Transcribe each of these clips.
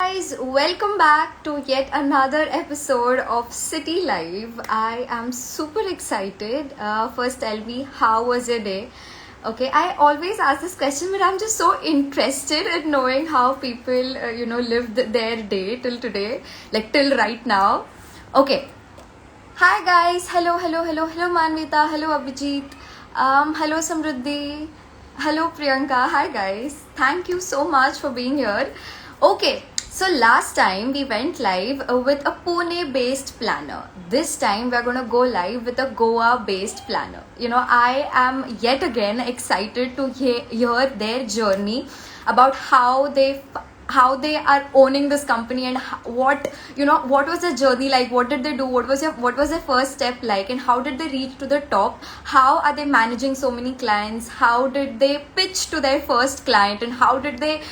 Guys, welcome back to yet another episode of City Live. I am super excited. First, tell me, how was your day? Okay, I always ask this question, but I'm just so interested in knowing how people, lived their day till today, like till right now. Okay, hi guys. Hello, Manvita. Hello, Abhijit. Hello, Samruddhi. Hello, Priyanka. Hi guys. Thank you so much for being here. Okay, so last time we went live with a Pune based planner. This time we're gonna go live with a Goa based planner. I am yet again excited to hear their journey about how they are owning this company and what was the journey like, what did they do, what was their first step like, and how did they reach to the top, how are they managing so many clients, how did they pitch to their first client, and how did they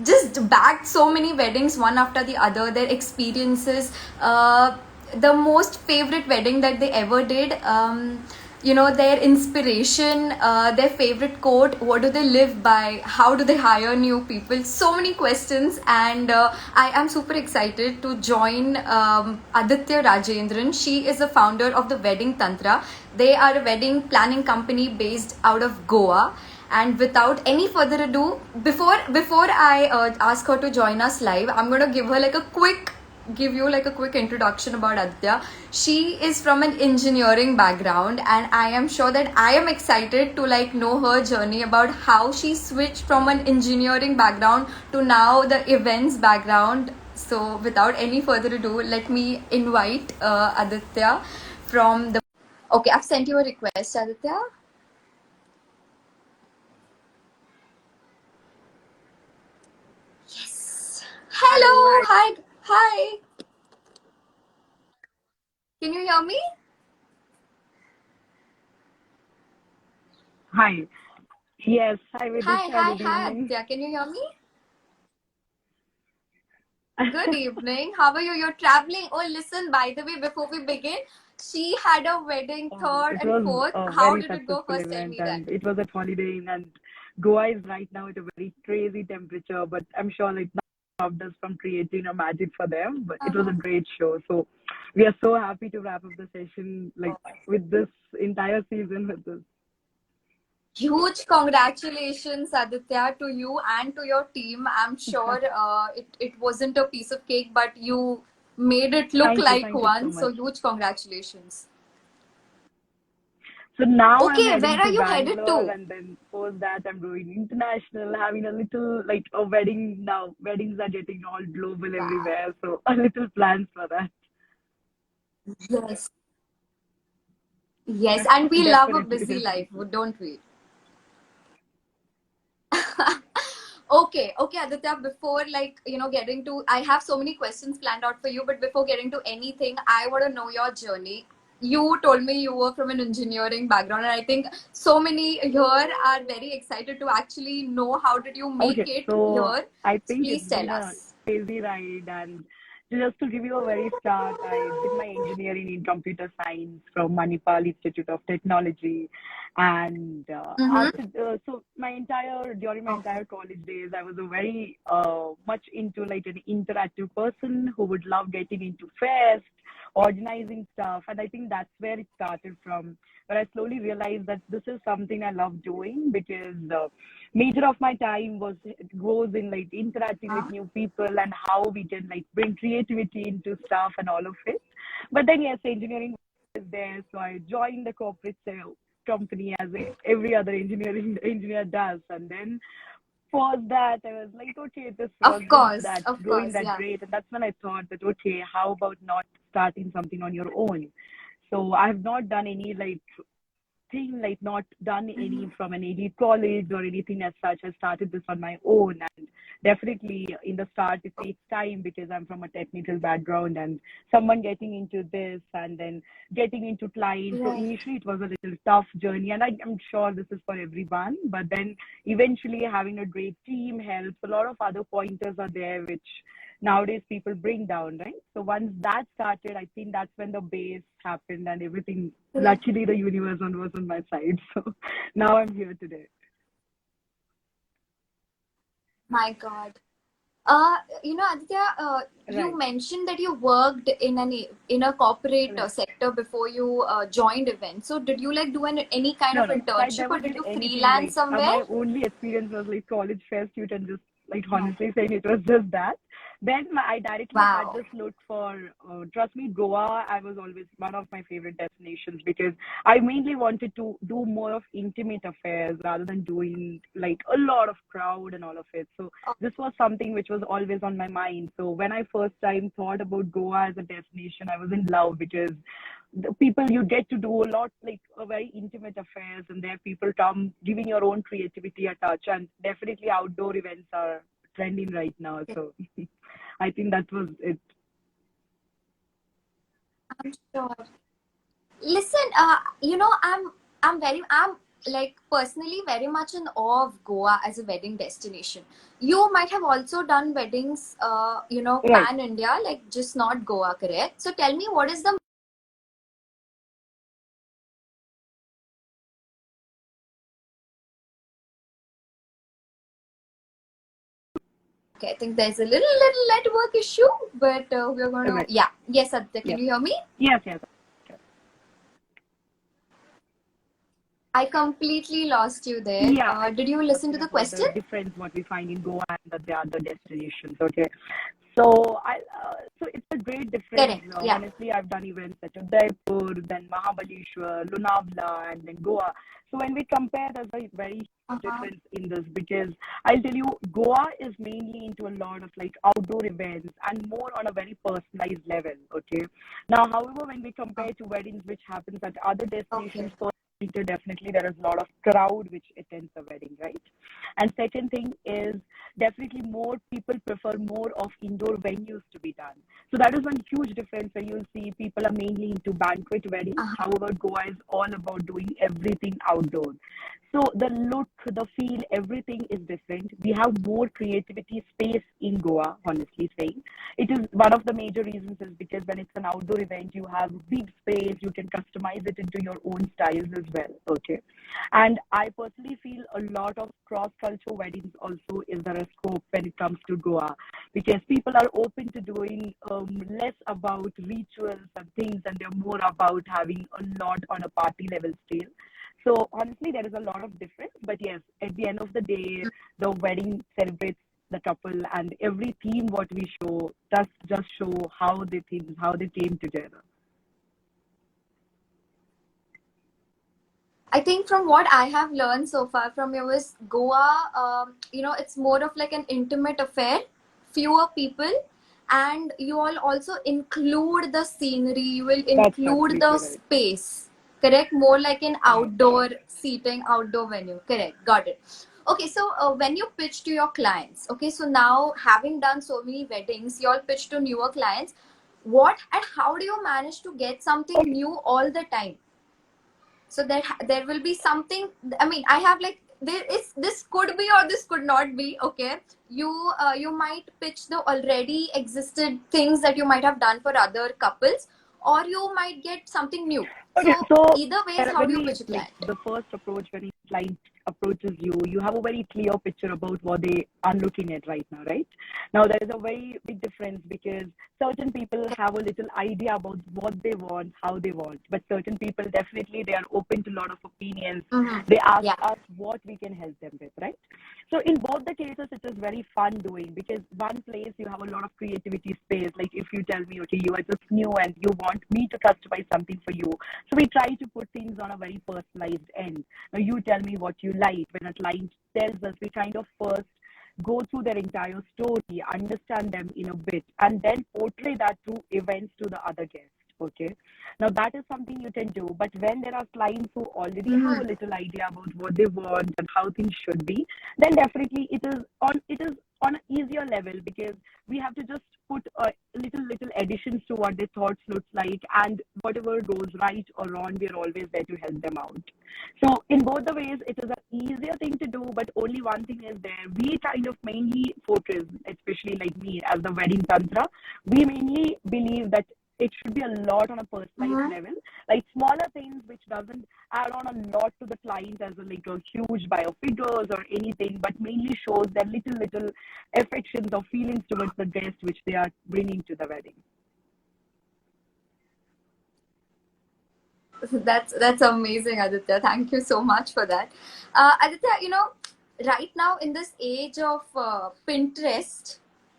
just bagged so many weddings one after the other, their experiences, the most favorite wedding that they ever did, their inspiration, their favorite quote, what do they live by, how do they hire new people, so many questions. And I am super excited to join Aditya Rajendran. She is the founder of the Wedding Tantra. They are a wedding planning company based out of Goa. And without any further ado, before I ask her to join us live, I'm gonna give you like a quick introduction about Aditya. She is from an engineering background, and I am sure that I am excited to like know her journey about how she switched from an engineering background to now the events background. So without any further ado, let me invite Aditya from the. Okay, I've sent you a request, Aditya. Hello, Hello, hi. Can you hear me? hi. Yes, hi Vidisha, good Hi, evening. Aditya. Can you hear me? Good evening. How are you? You're traveling. Oh, listen, by the way, before we begin, she had a wedding third It and was fourth. a How very did it go? successful First, tell event me that. and it was at Holiday Inn and Goa is right now at a very crazy temperature, but I'm sure like stopped us from creating a magic for them. But it was a Uh-huh. great show. So we are so happy to wrap up the session like with this entire season with this. Huge congratulations, Aditya, to you and to your team. I'm sure it wasn't a piece of cake, but you made it look like Thank you so one. So much. huge congratulations. So now I'm Okay, heading where are to you headed Bangalore to? and then post that I'm doing international, having a little like a wedding now. Weddings are getting all global Wow. everywhere. So a little plans for that. Yes. Yes, and we love a Definitely, busy life, definitely. don't we? Okay, Aditya, before getting to, I have so many questions planned out for you, but before getting to anything, I want to know your journey. You told me you were from an engineering background, and I think so many here are very excited to actually know how did you make Okay, it so here. I So think please it's tell been a us. crazy ride. And just to give you a very start, I did my engineering in computer science from Manipal Institute of Technology. And Mm-hmm. so during my Okay. entire college days, I was a very much into like an interactive person who would love getting into fest, organizing stuff. And I think that's where it started from. But I slowly realized that this is something I love doing because major of my time goes in like interacting with Huh? new people and how we can like bring creativity into stuff and all of it. But then yes, engineering is there, so I joined the corporate company as every other engineering engineer does, and then for that I was like, okay, this was just that Of going course, that yeah. great, and that's when I thought that okay, how about not starting something on your own. So I have not done any like thing, like not done Mm-hmm. any from an elite college or anything as such. I started this on my own, and definitely in the start it takes time because I'm from a technical background and someone getting into this and then getting into clients. So Right. initially it was a little tough journey, and I'm sure this is for everyone. But then eventually having a great team helps. A lot of other pointers are there which nowadays people bring down, right? So once that started, I think that's when the base happened and everything. Right. Luckily, the universe was on my side. So now I'm here today. My God. Aditya, you Right. mentioned that you worked in a corporate Right. sector before you joined event. So did you like do any kind No, of no. So I internship, or never did did you anything freelance like somewhere? my only experience was like college fest. You can just like Wow. honestly saying it was just that. Then I directly had Wow. this look for, trust me, Goa. I was always one of my favorite destinations because I mainly wanted to do more of intimate affairs rather than doing like a lot of crowd and all of it. So this was something which was always on my mind. So when I first time thought about Goa as a destination, I was in love because the people you get to do a lot like a very intimate affairs, and there people come giving your own creativity a touch, and definitely outdoor events are trending right now. So I think that was it. I'm sure. Listen, I'm like personally very much in awe of Goa as a wedding destination. You might have also done weddings, Right. pan India, like just not Goa, correct? So tell me, what is the Okay, I think there's a little network issue, but we're gonna Right. yeah. Yes, Aditya, can Yes. you hear me? Yes. Yes. I completely lost you there. Yeah, I Did you was listen to asking the about question? the difference what we find in Goa and the other destinations. Okay, so it's a great difference. Correct. Yeah. Honestly, I've done events such as Jaipur, then Mahabaleshwar, Lonavala, and then Goa. So when we compare, there's a very huge Uh-huh. difference in this because I'll tell you, Goa is mainly into a lot of like outdoor events and more on a very personalized level. Okay, now however, when we Uh, compare to weddings which happens at other okay. destinations, definitely there is a lot of crowd which attends the wedding, right? And second thing is definitely more people prefer more of indoor venues to be done. So that is one huge difference where you'll see people are mainly into banquet weddings. Uh-huh. However, Goa is all about doing everything outdoors. So the look, the feel, everything is different. We have more creativity space in Goa, honestly saying. It is one of the major reasons is because when it's an outdoor event, you have big space, you can customize it into your own styles as well. Okay. And I personally feel a lot of cross-cultural weddings also is there a scope when it comes to Goa because people are open to doing less about rituals and things, and they're more about having a lot on a party level scale. So honestly, there is a lot of difference. But yes, at the end of the day, the wedding celebrates the couple, and every theme what we show does just show how they came together. I think from what I have learned so far from you is Goa, it's more of like an intimate affair, fewer people, and you all also include the scenery, you will That's include the absolutely right. space, correct? More like an Right. outdoor seating, outdoor venue, correct? Got it. Okay, so when you pitch to your clients, okay, so now having done so many weddings, you all pitch to newer clients. What and how do you manage to get something Okay. new all the time? So there will be something. I mean, I have like there is this could be or this could not be. Okay, you might pitch the already existed things that you might have done for other couples, or you might get something new. Okay, So so either ways, how when do you we pitch a like client? the first approach when a client approaches you, you have a very clear picture about what they are looking at right now, right? Now there is a very big difference because certain people have a little idea about what they want, how they want, but certain people definitely they are open to a lot of opinions. Mm-hmm. They ask Yeah. us what we can help them with, right? So in both the cases, it is very fun doing because one place you have a lot of creativity space. Like if you tell me, okay, you are just new and you want me to customize something for you, so we try to put things on a very personalized end. Now you tell me what you like. When a client tells us, we kind of first go through their entire story, understand them in a bit, and then portray that through events to the other guests. Okay. Now that is something you can do. But when there are clients who already have Mm-hmm. a little idea about what they want and how things should be, then definitely it is on an easier level because we have to just put a little additions to what their thoughts looks like, and whatever goes right or wrong, we are always there to help them out. So in both the ways, it is an easier thing to do, but only one thing is there. We kind of mainly focus, especially like me as the wedding tantra, we mainly believe that it should be a lot on a personalized level, like smaller things which doesn't add on a lot to the client as a like a huge bio figures or anything, but mainly shows their little affections or feelings towards the guest which they are bringing to the wedding. That's amazing, Aditya. Thank you so much for that. Aditya, right now in this age of Pinterest,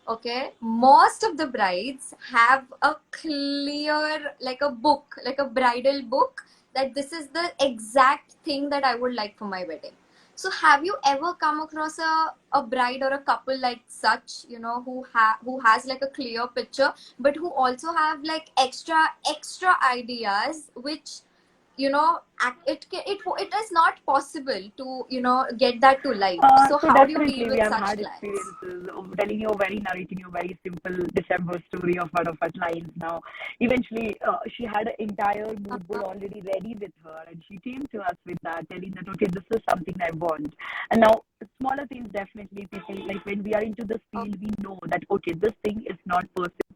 okay, most of the brides have a clear, like a book, like a bridal book, that this is the exact thing that I would like for my wedding. So have you ever come across a bride or a couple like such, who has like a clear picture, but who also have like extra ideas, which it is not possible to get that to life. So So how do you deal definitely we with have such had clients? experiences of narrating you a very simple December story of one of our clients. Now, eventually, she had an entire mood board already ready with her, and she came to us with that, telling that okay, this is something I want. And now, smaller things definitely people like when we are into this field, we know that okay, this thing is not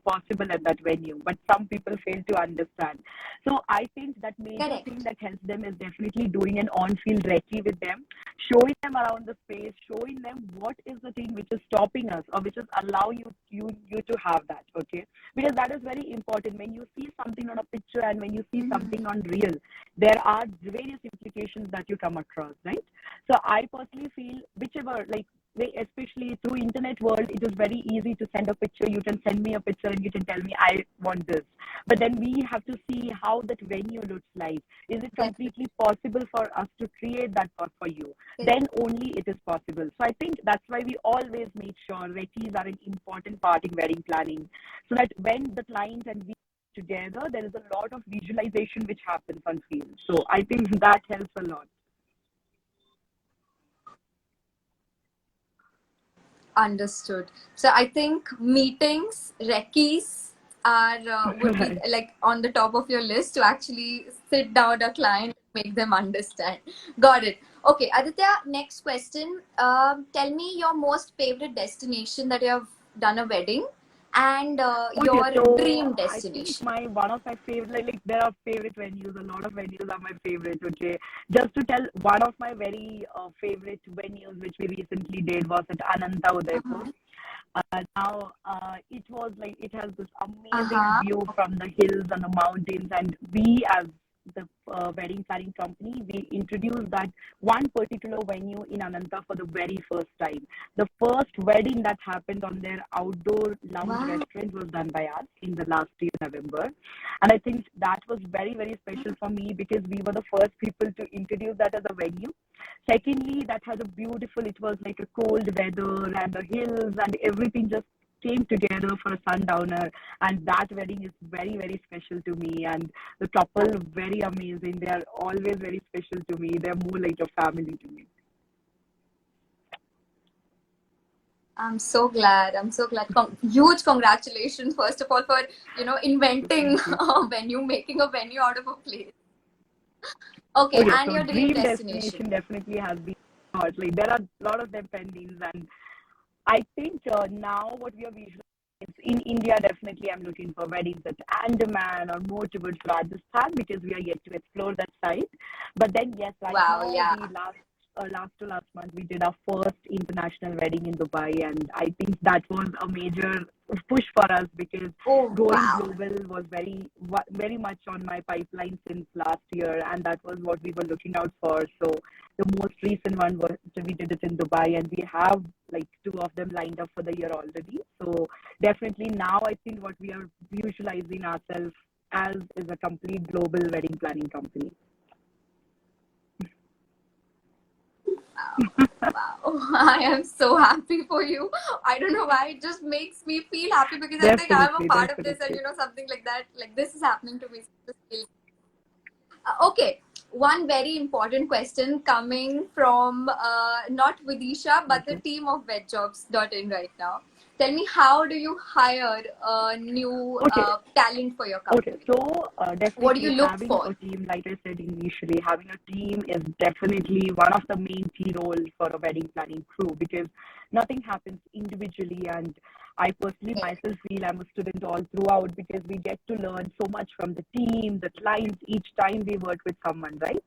possible at that venue, but some people fail to understand. So I think that major thing Correct. that helps them is definitely doing an on-field recce with them, showing them around the space, showing them what is the thing which is stopping us or which is allowing you to have that. Okay, because that is very important. When you see something on a picture and when you see something on real, there are various implications that you come across, right? So I personally feel whichever like especially through internet world, it is very easy to send a picture. You can send me a picture and you can tell me I want this, but then we have to see how that venue looks like. Is it completely possible for us to create that for you? Then only it is possible. So I think that's why we always make sure recce's are an important part in wedding planning, so that when the client and we together, there is a lot of visualization which happens on field. So I think that helps a lot. Understood. So I think meetings, recce's are would be Right. like on the top of your list to actually sit down a client, make them understand. Got it. Okay, Aditya, next question. Tell me your most favorite destination that you have done a wedding, and Okay, your so dream I think destination. my one of my favorite like there are favorite venues. A lot of venues are my favorite. Okay, just to tell one of my very favorite venues which we recently did was at Ananta Udaipur. Now it was like it has this amazing Uh-huh. view from the hills and the mountains, and we as the wedding planning company, we introduced that one particular venue in Ananta for the very first time. The first wedding that happened on their outdoor lounge Wow. restaurant was done by us in the last year, November. And I think that was very special for me because we were the first people to introduce that as a venue. Secondly, that had a beautiful, it was like a cold weather and the hills and everything just came together for a sundowner. And that wedding is very special to me. And the couple, very amazing. They are always very special to me. They're more like a family to me. I'm so glad. I'm so glad. Huge congratulations, first of all, for inventing Thank you. a venue, making a venue out of a place. Okay, Okay, and so your dream dream destination. destination definitely has been hard. Like there are a lot of them pending, and I think now what we are visualizing is in India. Definitely, I'm looking for weddings at Andaman or more towards Rajasthan because we are yet to explore that side. But then, yes, right Wow, now yeah. we last month we did our first international wedding in Dubai, and I think that was a major push for us because Oh, going wow. global was very much on my pipeline since last year, and that was what we were looking out for. So the most recent one was we did it in Dubai, and we have like two of them lined up for the year already. So definitely now I think what we are visualizing ourselves as is a complete global wedding planning company. Wow. I am so happy for you. I don't know why. It just makes me feel happy because I think I'm a Definitely, part of this, and definitely. something like that. Like this is happening to me. So it just feels okay, one very important question coming from not Vidisha but the Okay. team of WedJobs.in right now. Tell me, how do you hire a new Okay. talent for your Okay, company? so What do you definitely look having for? a team, like I said initially, having a team is definitely one of the main key roles for a wedding planning crew because nothing happens individually. And I personally myself feel I'm a student all throughout because we get to learn so much from the team, the clients each time we work with someone, right?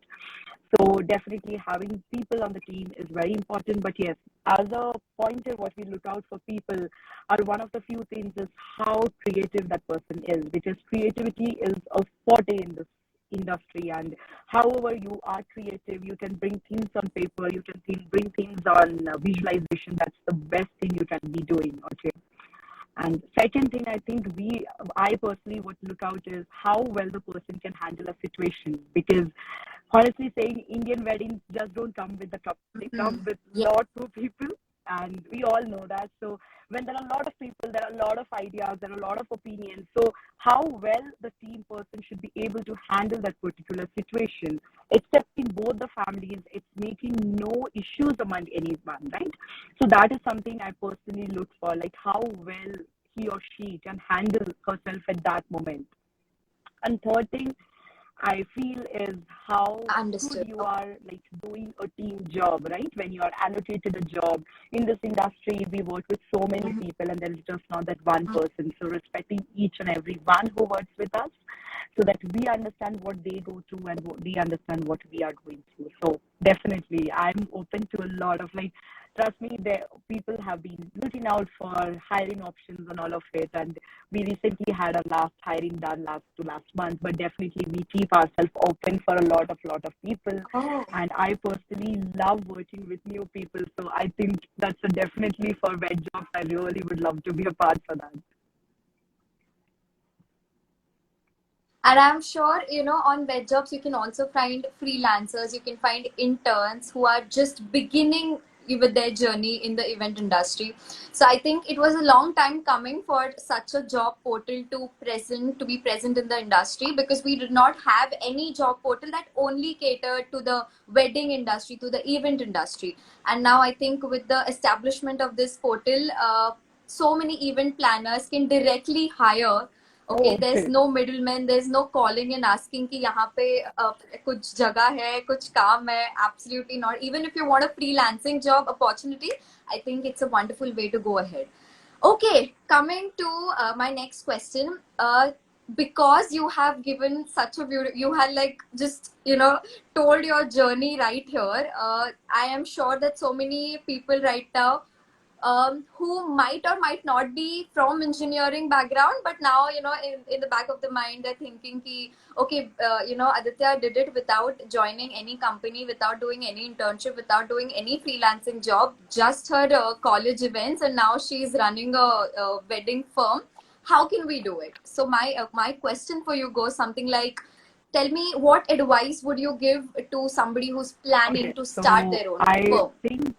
So definitely having people on the team is very important. But yes, as a pointer, what we look out for people are one of the few things is how creative that person is, because creativity is a forte in this industry. And however you are creative, you can bring things on paper, you can bring things on visualization. That's the best thing you can be doing. Okay. And second thing, I personally would look out is how well the person can handle a situation. Because honestly saying, Indian weddings just don't come with the couple; they come with Yeah. lots of people, and we all know that. So when there are a lot of people, there are a lot of ideas, there are a lot of opinions. So how well the team person should be able to handle that particular situation, accepting both the families, it's making no issues among anyone, right? So that is something I personally look for, like how well he or she can handle herself at that moment. And third thing I feel is how good Understood. you are like doing a team job, right? When you are allocated a job in this industry, we work with so many Mhm. people, and there is just not that one person. So respecting each and every one who works with us, so that we understand what they go through and we understand what we are going through. So definitely, I'm open to a lot of like. Trust me, there people have been looking out for hiring options and all of it, and we recently had our last hiring done last month, but definitely we keep ourselves open for a lot of people. Oh. And I personally love working with new people, so I think that's a definitely for WedJobs. I really would love to be a part for that. And I'm sure, on WedJobs, you can also find freelancers, you can find interns who are just beginning with their journey in the event industry. So I think it was a long time coming for such a job portal to be present in the industry, because we did not have any job portal that only catered to the wedding industry, to the event industry. And now I think with the establishment of this portal, so many event planners can directly hire. Oh, Okay, there's okay. no middleman, there's no calling and asking कि यहाँ पे कुछ जगह है, कुछ काम है. Absolutely not. Even if you want a freelancing job opportunity, I think it's a wonderful way to go ahead. Okay, coming to my next question. Because you have given such a beautiful, you had like just told your journey right here. I am sure that so many people right now who might or might not be from engineering background, but now in the back of the mind they're thinking ki, okay, Aditya did it without joining any company, without doing any internship, without doing any freelancing job, just her college events, and now she's running a wedding firm. How can we do it? So my question for you goes something like, tell me, what advice would you give to somebody who's planning Okay, to start so their own I firm? think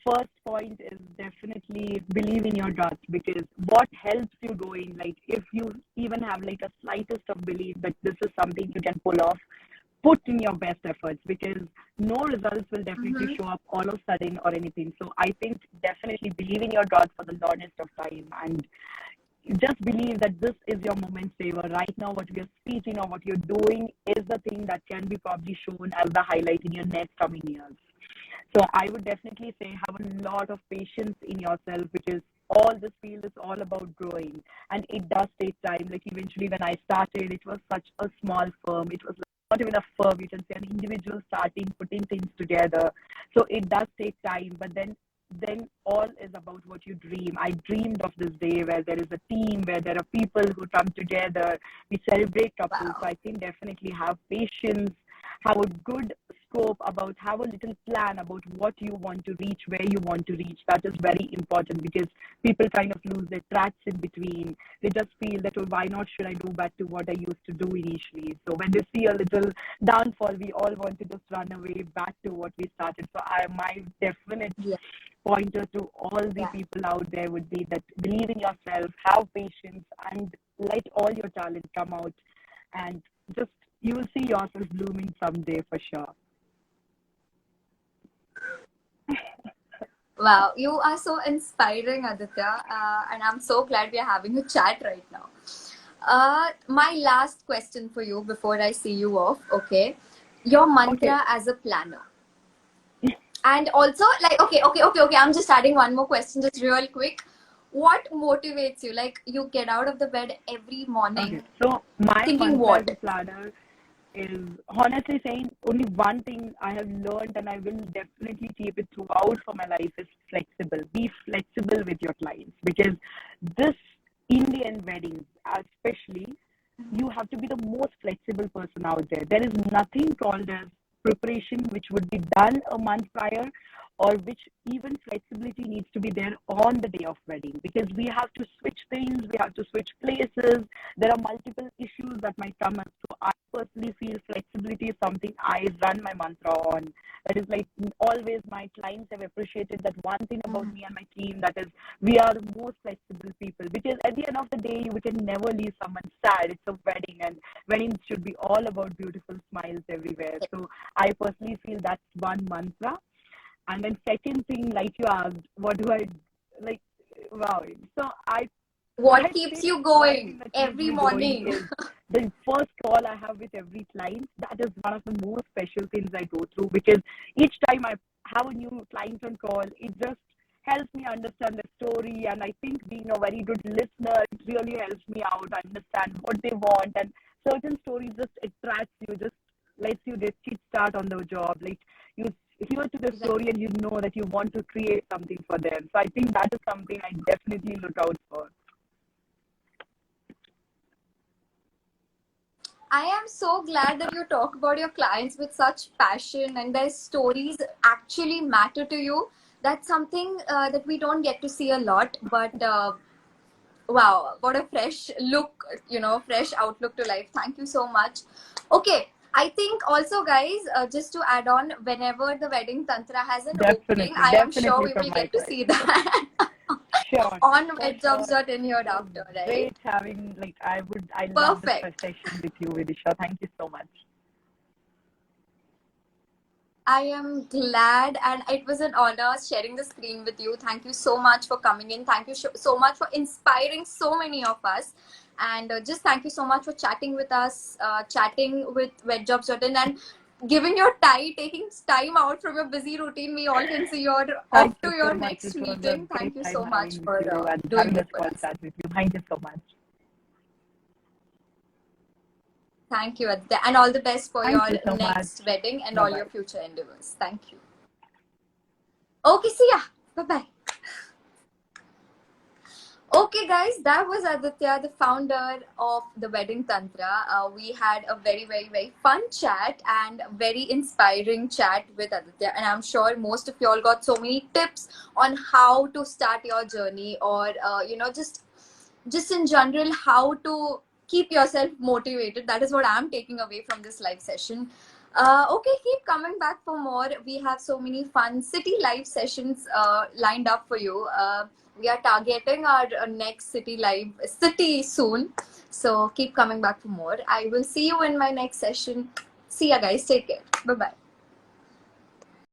first point is definitely believe in your gut, because what helps you going, like if you even have like a slightest of belief that this is something you can pull off, put in your best efforts, because no results will definitely Mm-hmm. show up all of a sudden or anything. So I think definitely believe in your gut for the longest of time, and just believe that this is your moment saver. Right now, what you're speaking or what you're doing is the thing that can be probably shown as the highlight in your next coming years. So I would definitely say have a lot of patience in yourself, because all this field is all about growing, and it does take time. Like eventually when I started, it was such a small firm. It was not even a firm, you can say an individual starting, putting things together. So it does take time, but then all is about what you dream. I dreamed of this day where there is a team, where there are people who come together, we celebrate couples. So Wow. I think definitely have patience, have a good scope about, have a little plan about what you want to reach, where you want to reach. That is very important, because people kind of lose their tracks in between. They just feel that, oh, why not should I go back to what I used to do initially? So when they see a little downfall, we all want to just run away back to what we started. So my definite Yeah. pointer to all the Yeah. people out there would be that believe in yourself, have patience, and let all your talent come out, and just you will see yourself blooming someday for sure. Wow, you are so inspiring, Aditya, and I'm so glad we are having a chat right now. My last question for you before I see you off, okay? Your Okay. mantra as a planner. And also, like, okay, I'm just adding one more question, just real quick. what motivates you? Like, you get out of the bed every Okay, morning so my thinking mantra as what? a planner is honestly saying only one thing I have learned and I will definitely keep it throughout for my life is flexible. Be flexible with your clients because this Indian weddings, especially, you have to be the most flexible person out there. There is nothing called as preparation which would be done a month prior or which even flexibility needs to be there on the day of wedding because we have to switch things, we have to switch places. There are multiple issues that might come up. So I personally feel flexibility is something I run my mantra on. That is like always my clients have appreciated that one thing about me and my team, that is we are the most flexible people because at the end of the day we can never leave someone sad. It's a wedding and weddings should be all about beautiful smiles everywhere. So I personally feel that's one mantra. And then second thing, like you asked, what do I like? Wow. So What I keeps think you one thing going that keeps every me going morning? is the first call I have with every client. That is one of the most special things I go through because each time I have a new client on call, it just helps me understand the story. And I think being a very good listener, it really helps me out understand what they want. And certain stories just attracts you, just lets you get kick start on the job. Like you hear to the story and you know that you want to create something for them. So I think that is something I definitely look out for. I am so glad that you talk about your clients with such passion and their stories actually matter to you. That's something that we don't get to see a lot, but wow, what a fresh look, fresh outlook to life. Thank you so much. Okay, I think also, guys, just to add on, whenever the Wedding Tantra has an opening, Definitely, I am sure definitely we from will my get to side. see that Sure, on for sure. WedJobs.in here It was after, right? great having, like, I love this Perfect. session with you, Vidisha. Thank you so much. I am glad, and it was an honor sharing the screen with you. Thank you so much for coming in. Thank you so much for inspiring so many of us. And just thank you so much for chatting with us, chatting with WedJobs.in, and giving your time, taking time out from your busy routine. We all can see you're Thank off to you your so much. next It was a meeting. great Thank you time so much having with for you and doing having it this for call us. chat with you. Thank you so much. Thank you, Aditya, and all the best for Thank your you so much. next wedding and Bye all your bye. future endeavors. Thank you. Okay, see ya. Bye bye. Okay, guys, that was Aditya, the founder of the Wedding Tantra. We had a very, very, very fun chat and very inspiring chat with Aditya. And I'm sure most of you all got so many tips on how to start your journey, or, just in general, how to keep yourself motivated. That is what I'm taking away from this live session. Okay, keep coming back for more. We have so many fun city live sessions lined up for you. We are targeting our next city soon. So keep coming back for more. I will see you in my next session. See ya, guys. Take care. Bye bye.